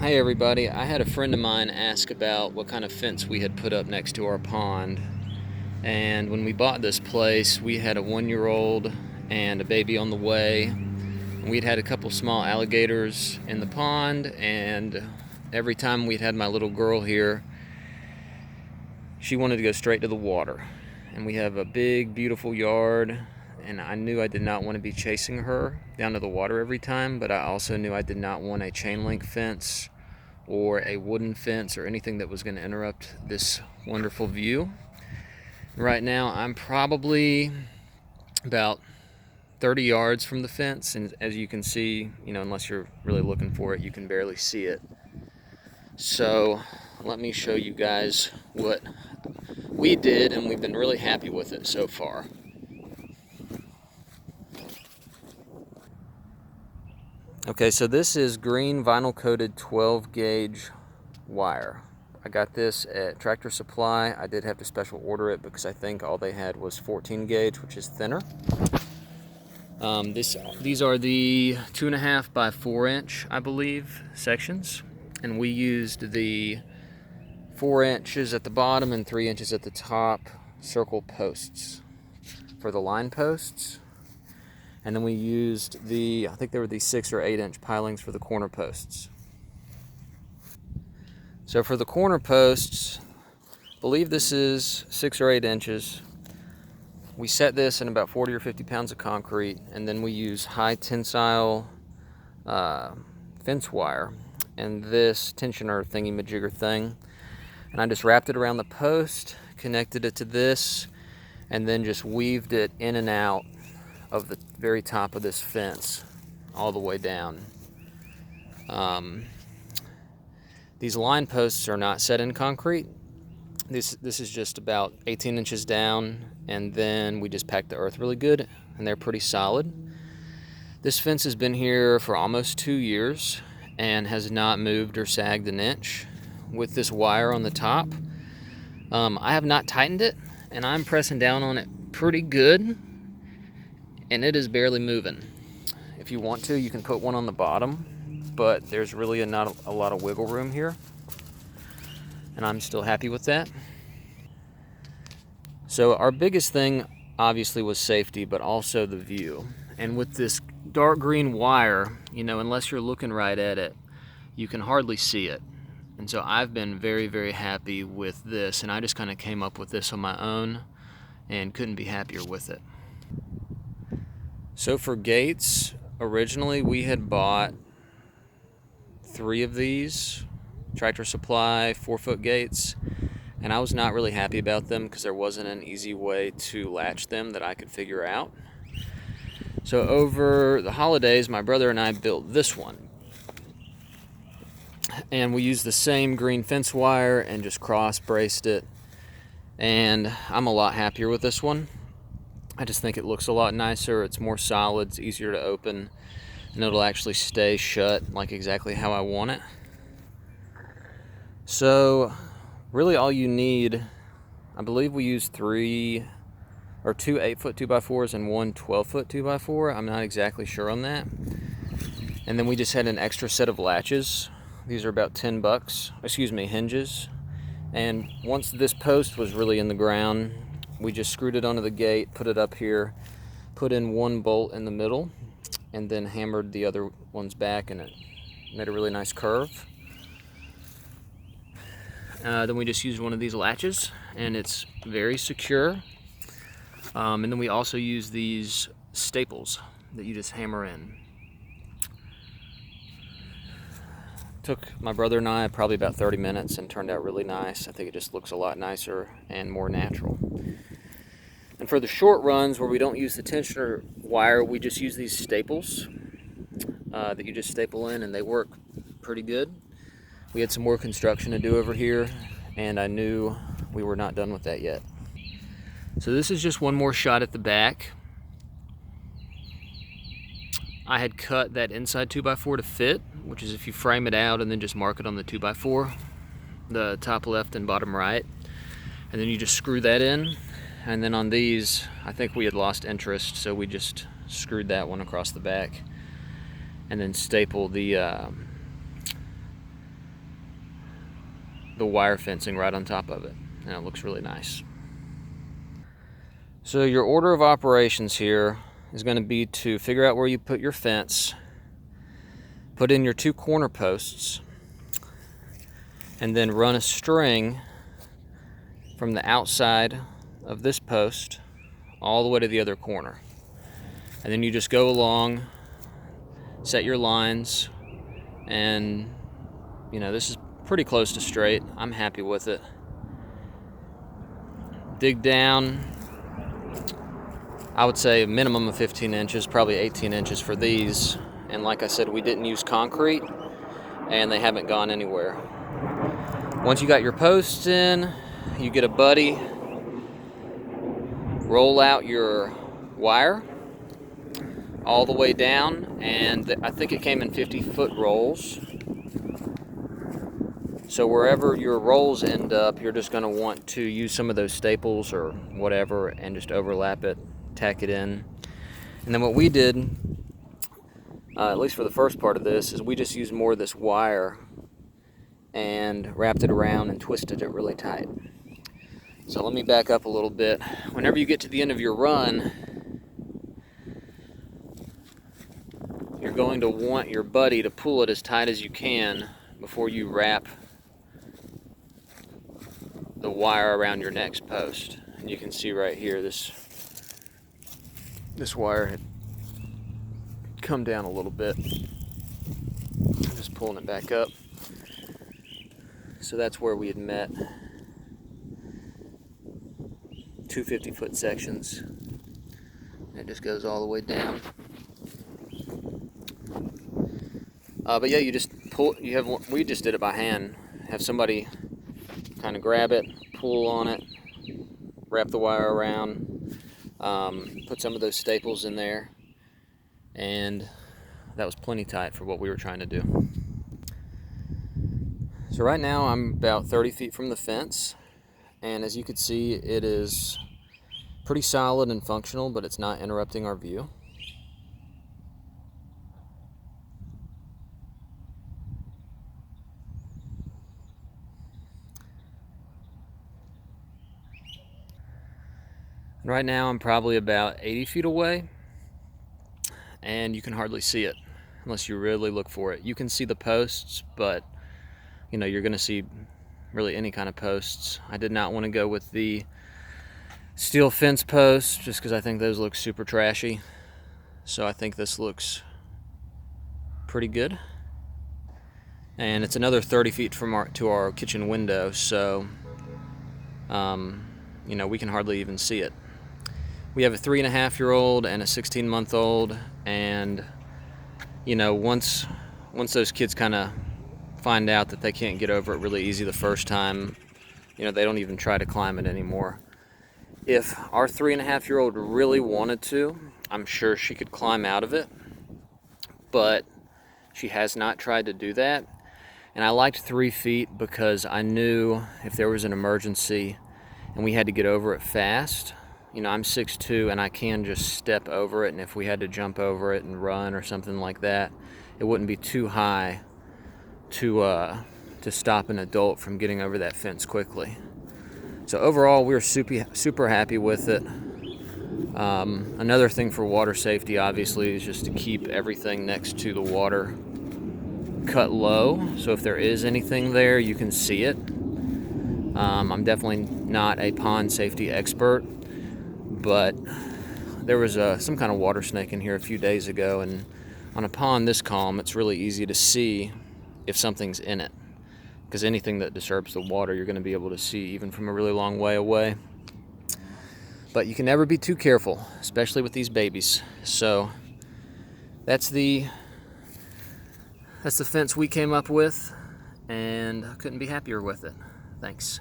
Hey everybody, I had a friend of mine ask about what kind of fence we had put up next to our pond. And when we bought this place, we had a 1-year-old and a baby on the way. We'd had a couple small alligators in the pond, and every time we'd had my little girl here, she wanted to go straight to the water. And we have a big, beautiful yard, and I knew I did not want to be chasing her down to the water every time, but I also knew I did not want a chain link fence or a wooden fence or anything that was going to interrupt this wonderful view. Right now I'm probably about 30 yards from the fence, and as you can see, unless you're really looking for it, you can barely see it. So let me show you guys what we did, and we've been really happy with it so far. Okay, so this is green vinyl coated 12 gauge wire. I got this at Tractor Supply. I did have to special order it because I think all they had was 14 gauge, which is thinner. These are the 2.5 by 4 inch, I believe, sections, and we used the 4 inches at the bottom and 3 inches at the top circle posts for the line posts, and then we used I think they were the 6 or 8 inch pilings for the corner posts. So for the corner posts, I believe this is 6 or 8 inches. We set this in about 40 or 50 pounds of concrete, and then we use high tensile fence wire and this tensioner thingy majigger thing. And I just wrapped it around the post, connected it to this, and then just weaved it in and out of the very top of this fence all the way down. These line posts are not set in concrete. This is just about 18 inches down, and then we just packed the earth really good, and they're pretty solid. This fence has been here for almost 2 years and has not moved or sagged an inch. With this wire on the top, I have not tightened it, and I'm pressing down on it pretty good, and it is barely moving. If you want to, you can put one on the bottom, but there's really not a lot of wiggle room here, and I'm still happy with that. So our biggest thing obviously was safety, but also the view. And with this dark green wire, unless you're looking right at it, you can hardly see it. And so I've been very, very happy with this, and I just kind of came up with this on my own and couldn't be happier with it. So for gates, originally we had bought 3 of these Tractor Supply 4-foot gates, and I was not really happy about them because there wasn't an easy way to latch them that I could figure out. So over the holidays, my brother and I built this one, and we used the same green fence wire and just cross braced it, and I'm a lot happier with this one. I just think it looks a lot nicer. It's more solid, it's easier to open, and it'll actually stay shut like exactly how I want it. So really all you need, I believe we used 2 8-foot 2x4s and 1 12-foot 2x4. I'm not exactly sure on that. And then we just had an extra set of latches. These are about $10, hinges. And once this post was really in the ground, we just screwed it onto the gate, put it up here, put in 1 bolt in the middle, and then hammered the other ones back, and it made a really nice curve. Then we just used one of these latches, and it's very secure. And then we also use these staples that you just hammer in. Took my brother and I probably about 30 minutes and turned out really nice. I think it just looks a lot nicer and more natural. And for the short runs where we don't use the tensioner wire, we just use these staples that you just staple in, and they work pretty good. We had some more construction to do over here, and I knew we were not done with that yet. So this is just one more shot at the back. I had cut that inside 2x4 to fit, which is if you frame it out and then just mark it on the 2x4, the top left and bottom right, and then you just screw that in. And then on these, I think we had lost interest, so we just screwed that one across the back and then stapled the the wire fencing right on top of it, and it looks really nice. So your order of operations here is going to be to figure out where you put your fence, put in your 2 corner posts, and then run a string from the outside of this post all the way to the other corner. And then you just go along, set your lines, and this is pretty close to straight. I'm happy with it. Dig down, I would say a minimum of 15 inches, probably 18 inches for these. And like I said, we didn't use concrete, and they haven't gone anywhere. Once you got your posts in, you get a buddy, roll out your wire all the way down, and I think it came in 50-foot rolls. So wherever your rolls end up, you're just going to want to use some of those staples or whatever and just overlap it, tack it in. And then what we did, at least for the first part of this, is we just used more of this wire and wrapped it around and twisted it really tight. So let me back up a little bit. Whenever you get to the end of your run, you're going to want your buddy to pull it as tight as you can before you wrap the wire around your next post. And you can see right here, this wire had come down a little bit. I'm just pulling it back up. So that's where we had met. 2 50-foot sections. And it just goes all the way down. But yeah, you just pull. We just did it by hand. Have somebody kind of grab it, pull on it, wrap the wire around, put some of those staples in there, and that was plenty tight for what we were trying to do. So right now I'm about 30 feet from the fence, and as you can see, it is pretty solid and functional, but it's not interrupting our view. And right now I'm probably about 80 feet away, and you can hardly see it unless you really look for it. You can see the posts, but you're going to see really any kind of posts. I did not want to go with the steel fence posts just because I think those look super trashy. So I think this looks pretty good. And it's another 30 feet from to our kitchen window, so we can hardly even see it. We have a 3.5-year-old and a 16-month-old, and once those kids kind of find out that they can't get over it really easy the first time, they don't even try to climb it anymore. If our 3.5-year-old really wanted to, I'm sure she could climb out of it, but she has not tried to do that. And I liked 3 feet because I knew if there was an emergency and we had to get over it fast, I'm 6'2", and I can just step over it, and if we had to jump over it and run or something like that, it wouldn't be too high to stop an adult from getting over that fence quickly. So overall, we're super happy with it. Another thing for water safety, obviously, is just to keep everything next to the water cut low, so if there is anything there, you can see it. I'm definitely not a pond safety expert, but there was some kind of water snake in here a few days ago, and on a pond this calm, it's really easy to see if something's in it, because anything that disturbs the water you're going to be able to see even from a really long way away. But you can never be too careful, especially with these babies. So that's the fence we came up with, and I couldn't be happier with it. Thanks.